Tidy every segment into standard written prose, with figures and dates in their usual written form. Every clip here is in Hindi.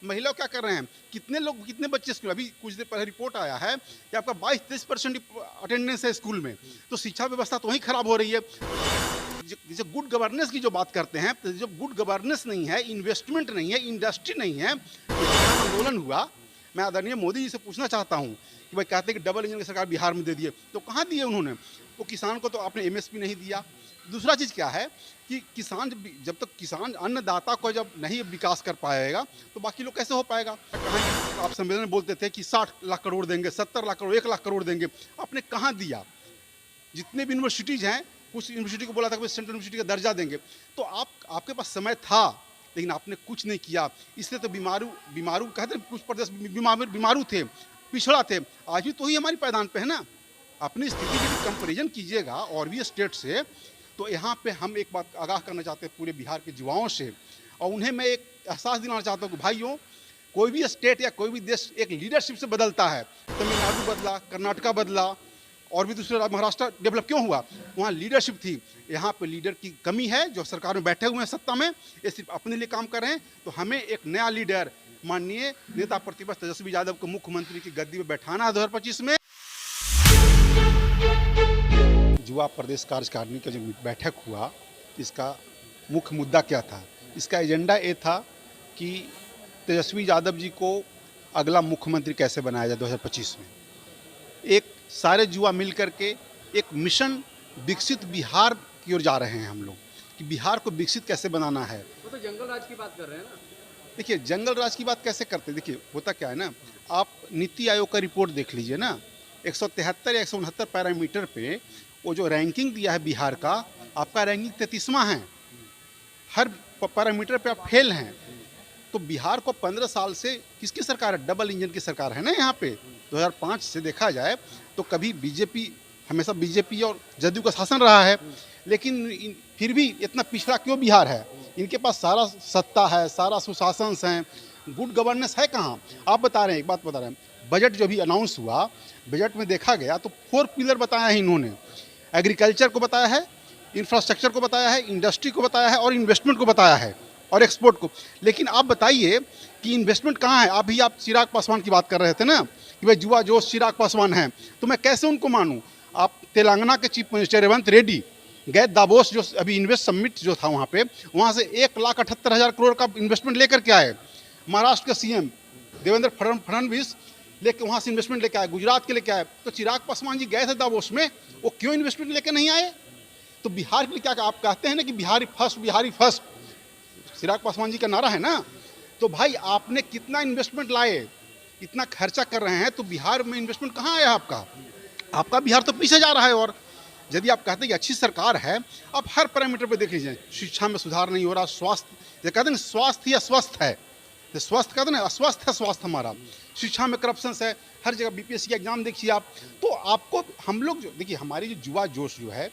महिला क्या कर रहे हैं, कितने लोग, कितने बच्चे स्कूल, अभी कुछ देर पहले रिपोर्ट आया है कि आपका 22-23% अटेंडेंस है स्कूल में, तो शिक्षा व्यवस्था तो वहीं खराब हो रही है। जैसे गुड गवर्नेंस की जो बात करते हैं, तो जो गुड गवर्नेंस नहीं है, इन्वेस्टमेंट नहीं है, इंडस्ट्री नहीं है, किसान आंदोलन हुआ। मैं आदरणीय मोदी जी से पूछना चाहता हूँ कि भाई कहते हैं कि डबल इंजन की सरकार बिहार में दे दिए, तो कहाँ दिए उन्होंने? वो किसान को तो आपने एमएसपी नहीं दिया। दूसरा चीज़ क्या है कि किसान जब तक किसान अन्नदाता को जब नहीं विकास कर पाएगा तो बाकी लोग कैसे हो पाएगा? कहाँ आप सम्मेलन में बोलते थे कि 60 लाख करोड़ देंगे, 70 लाख करोड़, 1 लाख करोड़ देंगे, आपने कहाँ दिया? जितने भी यूनिवर्सिटीज़ हैं, कुछ यूनिवर्सिटी को बोला था कि सेंट्रल यूनिवर्सिटी का दर्जा देंगे, तो आपके पास समय था, लेकिन आपने कुछ नहीं किया। इसलिए तो बीमारू कहते हैं, कुछ प्रदेश बीमारू थे, पिछड़ा थे, आज भी तो ही हमारी पायदान पे है ना। अपनी स्थिति की कंपेरिजन कीजिएगा और भी स्टेट से, तो यहाँ पे हम एक बात आगाह करना चाहते हैं पूरे बिहार के युवाओं से, और उन्हें मैं एक एहसास दिलाना चाहता हूँ कि भाइयों, कोई भी स्टेट या कोई भी देश एक लीडरशिप से बदलता है। तमिलनाडु बदला, कर्नाटका बदला, और भी दूसरे राज्य, महाराष्ट्र डेवलप क्यों हुआ? वहाँ लीडरशिप थी। यहाँ पे लीडर की कमी है, जो सरकार में बैठे हुए हैं सत्ता में, ये सिर्फ अपने लिए काम कर रहे हैं। तो हमें एक नया लीडर, माननीय नेता प्रतिपक्ष तेजस्वी यादव को मुख्यमंत्री की गद्दी में बैठाना है 2025 में। युवा प्रदेश कार्यकारिणी का जो बैठक हुआ, इसका मुख्य मुद्दा क्या था? इसका एजेंडा ये था कि तेजस्वी यादव जी को अगला मुख्यमंत्री कैसे बनाया जाए 2025 में। एक सारे युवा मिल करके एक मिशन विकसित बिहार की ओर जा रहे हैं हम लोग, कि बिहार को विकसित कैसे बनाना है। वो तो जंगल राज की बात कर रहे हैं ना। देखिए, जंगल राज की बात कैसे करते हैं? देखिए, होता क्या है ना, आप नीति आयोग का रिपोर्ट देख लीजिए ना, 173 या 169 पैरामीटर पे वो जो रैंकिंग दिया है बिहार का, आपका रैंकिंग 33वां है। हर पैरामीटर पे आप फेल हैं। तो बिहार को 15 साल से किसकी सरकार है? डबल इंजन की सरकार है ना यहाँ पे। 2005 से देखा जाए तो कभी बीजेपी, हमेशा बीजेपी और जदयू का शासन रहा है, लेकिन फिर भी इतना पिछड़ा क्यों बिहार है? इनके पास सारा सत्ता है, सारा सुशासन है, गुड गवर्नेंस है कहाँ? आप बता रहे हैं, एक बात बता रहे हैं, बजट जो भी अनाउंस हुआ, बजट में देखा गया तो 4 पिलर बताया है इन्होंने। एग्रीकल्चर को बताया है, इंफ्रास्ट्रक्चर को बताया है, इंडस्ट्री को बताया है, और इन्वेस्टमेंट को बताया है, और एक्सपोर्ट को। लेकिन आप बताइए कि इन्वेस्टमेंट कहाँ है? अभी आप चिराग पासवान की बात कर रहे थे ना कि भाई युवा जोश चिराग पासवान हैं, तो मैं कैसे उनको मानूं? आप तेलंगाना के चीफ मिनिस्टर रेवंत रेड्डी गए दावोस, जो अभी इन्वेस्ट समिट जो था वहाँ पे, वहाँ से 1,78,000 करोड़ का इन्वेस्टमेंट लेकर के आए। महाराष्ट्र के सीएम देवेंद्र फडणवीस लेके वहाँ से इन्वेस्टमेंट लेके आए, गुजरात के लेके आए। तो चिराग पासवान जी गए थे दावोस में, वो क्यों इन्वेस्टमेंट लेके नहीं आए? तो बिहार के लिए क्या, आप कहते हैं ना कि बिहारी फर्स्ट, चिराग पासवान जी का नारा है ना। तो भाई आपने कितना इन्वेस्टमेंट लाए, इतना खर्चा कर रहे हैं, तो बिहार में इन्वेस्टमेंट कहाँ आया आपका? आपका बिहार तो पीछे जा रहा है। और यदि आप कहते हैं कि अच्छी सरकार है, आप हर पैरामीटर पे देख लीजिए, शिक्षा में सुधार नहीं हो रहा, स्वास्थ्य, जो कहते हैं स्वास्थ्य ही अस्वस्थ है, तो स्वास्थ्य कहते हैं ना, अस्वस्थ है स्वास्थ्य हमारा। शिक्षा में करप्शन है, हर जगह बीपीएससी का एग्जाम देखिए आप। तो आपको हम लोग जो देखिए, हमारी जो युवा जोश जो है,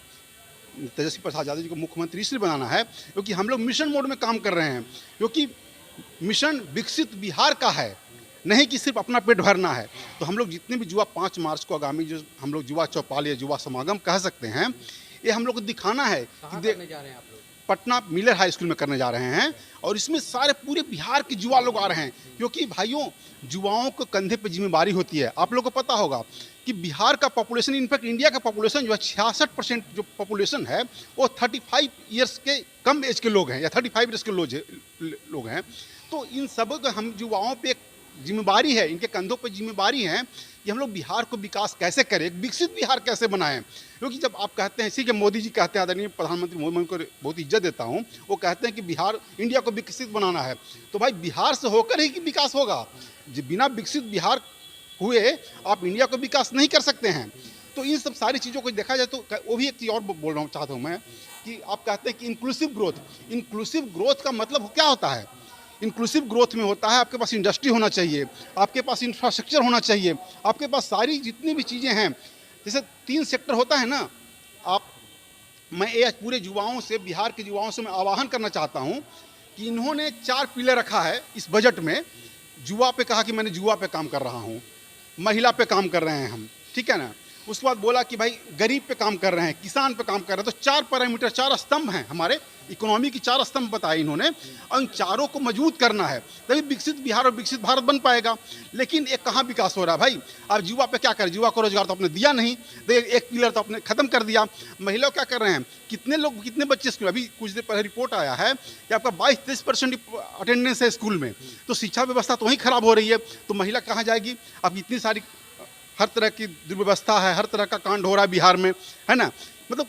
तेजस्वी प्रसाद यादव जी को मुख्यमंत्री इसलिए बनाना है क्योंकि हम लोग मिशन मोड में काम कर रहे हैं, क्योंकि मिशन विकसित बिहार का है, नहीं कि सिर्फ अपना पेट भरना है। तो हम लोग जितने भी युवा 5 मार्च को आगामी जो हम लोग युवा चौपाल या युवा समागम कह सकते हैं, ये हम लोग को दिखाना है कि करने जा रहे हैं आप लोग? पटना मिलर हाई स्कूल में करने जा रहे हैं, और इसमें सारे पूरे बिहार के युवा लोग आ रहे हैं, क्योंकि भाइयों, युवाओं को कंधे पे जिम्मेदारी होती है। आप लोगों को पता होगा कि बिहार का पॉपुलेशन, इनफैक्ट इंडिया का पॉपुलेशन जो है 66% जो पॉपुलेशन है, वो 35 ईयर्स के कम एज के लोग हैं, या 35 ईयर्स के लोग हैं। तो इन सब का हम युवाओं पे एक जिम्मेदारी है, इनके कंधों पे जिम्मेदारी है कि हम लोग बिहार को विकास कैसे करें, एक विकसित बिहार कैसे बनाएं। क्योंकि जब आप कहते हैं, इसी के मोदी जी कहते हैं, आदरणीय प्रधानमंत्री मोदी, मैं उनको बहुत इज्जत देता हूं, वो कहते हैं कि बिहार, इंडिया को विकसित बनाना है, तो भाई बिहार से होकर ही विकास होगा। बिना विकसित बिहार हुए आप इंडिया को विकास नहीं कर सकते हैं। तो इन सब सारी चीज़ों को देखा जाए तो वो भी एक चीज़ और बोल रहा हूँ, चाहता हूँ मैं, कि आप कहते हैं कि इंक्लूसिव ग्रोथ का मतलब क्या होता है? इंक्लूसिव ग्रोथ में होता है आपके पास इंडस्ट्री होना चाहिए, आपके पास इंफ्रास्ट्रक्चर होना चाहिए, आपके पास सारी जितनी भी चीज़ें हैं। जैसे 3 सेक्टर होता है ना, मैं ये पूरे युवाओं से, बिहार के युवाओं से मैं आह्वान करना चाहता हूँ कि इन्होंने 4 पिलर रखा है इस बजट में। युवा पे कहा कि मैंने युवा पे काम कर रहा हूँ, महिला पे काम कर रहे हैं हम, ठीक है ना, उसके बाद बोला कि भाई गरीब पे काम कर रहे हैं, किसान पे काम कर रहे हैं। तो 4 पैरामीटर, 4 स्तंभ हैं हमारे इकोनॉमी की, 4 स्तंभ बताए इन्होंने, और इन चारों को मजबूत करना है, तभी विकसित बिहार और विकसित भारत बन पाएगा। लेकिन एक कहाँ विकास हो रहा है भाई? अब युवा पे क्या करें? युवा को रोजगार तो आपने दिया नहीं, तो एक पिलर तो आपने खत्म कर दिया। महिला क्या कर रहे हैं? कितने लोग, कितने बच्चे स्कूल, अभी कुछ देर पहले रिपोर्ट आया है कि आपका 22-23% अटेंडेंस है स्कूल में, तो शिक्षा व्यवस्था तो वहीं खराब हो रही है। तो महिला कहाँ जाएगी? अब इतनी सारी हर तरह की दुर्व्यवस्था है, हर तरह का कांड हो रहा है बिहार में, है ना। मतलब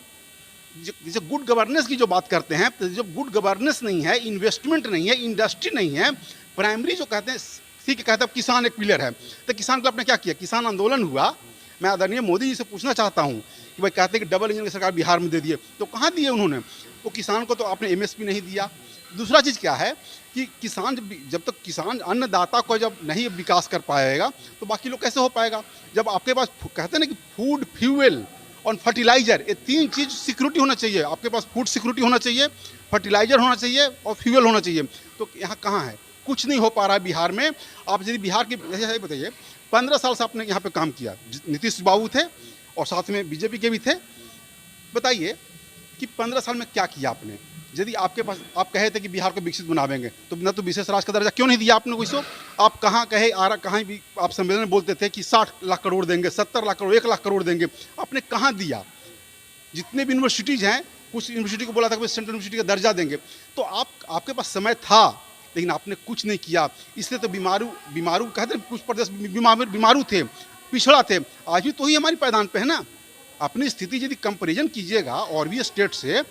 जो गुड गवर्नेंस की जो बात करते हैं, तो जो गुड गवर्नेंस नहीं है, इन्वेस्टमेंट नहीं है, इंडस्ट्री नहीं है, प्राइमरी जो कहते हैं, ठीक है, कहते हैं अब किसान एक पिलर है, तो किसान को आपने क्या किया? किसान आंदोलन हुआ। मैं आदरणीय मोदी जी से पूछना चाहता हूँ कि भाई कहते हैं कि डबल इंजन की सरकार बिहार में दे दिए, तो कहाँ दिए उन्होंने? वो किसान को तो आपने एमएसपी नहीं दिया। दूसरा चीज़ क्या है कि किसान जब तक किसान अन्नदाता को जब नहीं विकास कर पाएगा, तो बाकी लोग कैसे हो पाएगा? जब आपके पास कहते हैं ना कि फूड, फ्यूल और फर्टिलाइजर, ये 3 चीज़ सिक्योरिटी होना चाहिए। आपके पास फूड सिक्योरिटी होना चाहिए, फर्टिलाइजर होना चाहिए और फ्यूल होना चाहिए। तो यहाँ कहाँ है? कुछ नहीं हो पा रहा है बिहार में। आप यदि बिहार की जैसे बताइए, 15 साल से आपने यहाँ पे काम किया, नीतीश बाबू थे और साथ में बीजेपी के भी थे। बताइए कि 15 साल में क्या किया आपने? यदि आपके पास, आप कहे थे कि बिहार को विकसित बनावेंगे, तो न तो विशेष राज्य का दर्जा क्यों नहीं दिया आपने कोई सो? आप कहाँ कहे आ रहा, कहाँ भी आप सम्मेलन में बोलते थे कि 60 लाख करोड़ देंगे, 70 लाख करोड़, 1 लाख करोड़ देंगे, आपने कहाँ दिया? जितने भी यूनिवर्सिटीज़ हैं, कुछ यूनिवर्सिटी को बोला था कि सेंट्रल यूनिवर्सिटी का दर्जा देंगे, तो आपके पास समय था, लेकिन आपने कुछ नहीं किया। इसलिए तो बीमारू कहते हैं, कुछ प्रदेश बीमारू थे, पिछड़ा थे, आज भी तो ही हमारी पायदान पे है ना। अपनी स्थिति यदि कंपेरिजन कीजिएगा और भी स्टेट से,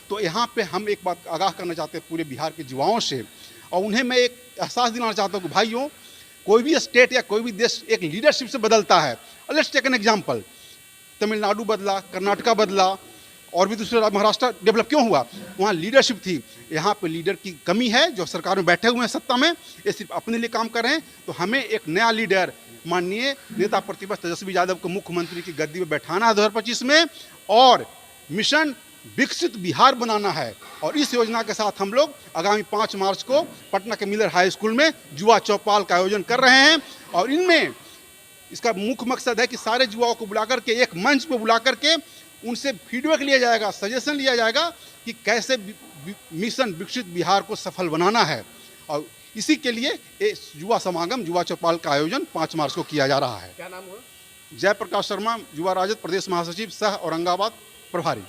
तो यहाँ पे हम एक बात आगाह करना चाहते हैं पूरे बिहार के युवाओं से, और उन्हें मैं एक एहसास दिलाना चाहता हूँ कि भाइयों, कोई भी स्टेट या कोई भी देश एक लीडरशिप से बदलता है। Let's take an example, Tamil Nadu बदला, कर्नाटका बदला, और भी दूसरे महाराष्ट्र डेवलप क्यों हुआ? वहाँ लीडरशिप थी। यहाँ पे लीडर की कमी है, जो सरकार में बैठे हुए हैं सत्ता में, ये सिर्फ अपने लिए काम कर रहे हैं। तो हमें एक नया लीडर, माननीय नेता प्रतिपक्ष तेजस्वी यादव को मुख्यमंत्री की गद्दी में बैठाना है 2025 में, और मिशन विकसित बिहार बनाना है। और इस योजना के साथ हम लोग आगामी 5 मार्च को पटना के मिलर हाई स्कूल में युवा चौपाल का आयोजन कर रहे हैं, और इनमें इसका मुख्य मकसद है कि सारे युवाओं को बुला करके एक मंच पर बुला करके उनसे फीडबैक लिया जाएगा, सजेशन लिया जाएगा कि कैसे मिशन विकसित बिहार को सफल बनाना है। और इसी के लिए ये युवा समागम, युवा चौपाल का आयोजन 5 मार्च को किया जा रहा है। क्या नाम हुआ? जयप्रकाश शर्मा, युवा राजद प्रदेश महासचिव, सह औरंगाबाद प्रभारी।